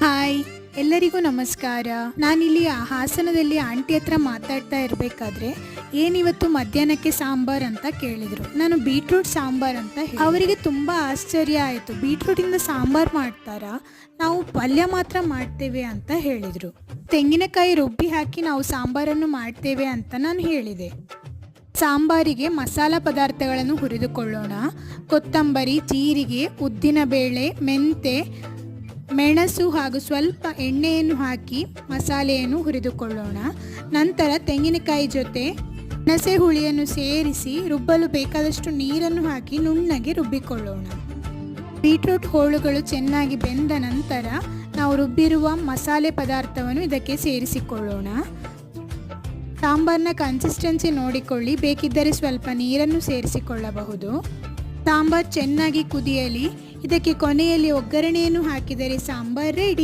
Hi, ಎಲ್ಲರಿಗೂ ನಮಸ್ಕಾರ. ನಾನಿಲ್ಲಿ ಹಾಸನದಲ್ಲಿ ಆಂಟಿ ಹತ್ರ ಮಾತಾಡ್ತಾ ಇರಬೇಕಾದ್ರೆ ಏನಿವತ್ತು ಮಧ್ಯಾಹ್ನಕ್ಕೆ ಸಾಂಬಾರ್ ಅಂತ ಕೇಳಿದರು. ನಾನು ಬೀಟ್ರೂಟ್ ಸಾಂಬಾರ್ ಅಂತ ಅವರಿಗೆ ತುಂಬ ಆಶ್ಚರ್ಯ ಆಯಿತು. ಬೀಟ್ರೂಟಿಂದ ಸಾಂಬಾರ್ ಮಾಡ್ತಾರಾ? ನಾವು ಪಲ್ಯ ಮಾತ್ರ ಮಾಡ್ತೇವೆ ಅಂತ ಹೇಳಿದರು. ತೆಂಗಿನಕಾಯಿ ರುಬ್ಬಿ ಹಾಕಿ ನಾವು ಸಾಂಬಾರನ್ನು ಮಾಡ್ತೇವೆ ಅಂತ ನಾನು ಹೇಳಿದೆ. ಸಾಂಬಾರಿಗೆ ಮಸಾಲ ಪದಾರ್ಥಗಳನ್ನು ಹುರಿದುಕೊಳ್ಳೋಣ. ಕೊತ್ತಂಬರಿ, ಜೀರಿಗೆ, ಉದ್ದಿನಬೇಳೆ, ಮೆಂತೆ, ಮೆಣಸು ಹಾಗೂ ಸ್ವಲ್ಪ ಎಣ್ಣೆಯನ್ನು ಹಾಕಿ ಮಸಾಲೆಯನ್ನು ಹುರಿದುಕೊಳ್ಳೋಣ. ನಂತರ ತೆಂಗಿನಕಾಯಿ ಜೊತೆ ಮೆಣಸೆ ಹುಳಿಯನ್ನು ಸೇರಿಸಿ ರುಬ್ಬಲು ಬೇಕಾದಷ್ಟು ನೀರನ್ನು ಹಾಕಿ ನುಣ್ಣಗೆ ರುಬ್ಬಿಕೊಳ್ಳೋಣ. ಬೀಟ್ರೂಟ್ ಹೋಳುಗಳು ಚೆನ್ನಾಗಿ ಬೆಂದ ನಂತರ ನಾವು ರುಬ್ಬಿರುವ ಮಸಾಲೆ ಪದಾರ್ಥವನ್ನು ಇದಕ್ಕೆ ಸೇರಿಸಿಕೊಳ್ಳೋಣ. ಸಾಂಬಾರಿನ ಕನ್ಸಿಸ್ಟೆನ್ಸಿ ನೋಡಿಕೊಳ್ಳಿ, ಬೇಕಿದ್ದರೆ ಸ್ವಲ್ಪ ನೀರನ್ನು ಸೇರಿಸಿಕೊಳ್ಳಬಹುದು. ಸಾಂಬಾರು ಚೆನ್ನಾಗಿ ಕುದಿಯಲಿ. ಇದಕ್ಕೆ ಕೊನೆಯಲ್ಲಿ ಒಗ್ಗರಣೆಯನ್ನು ಹಾಕಿದರೆ ಸಾಂಬಾರ್ ರೆಡಿ.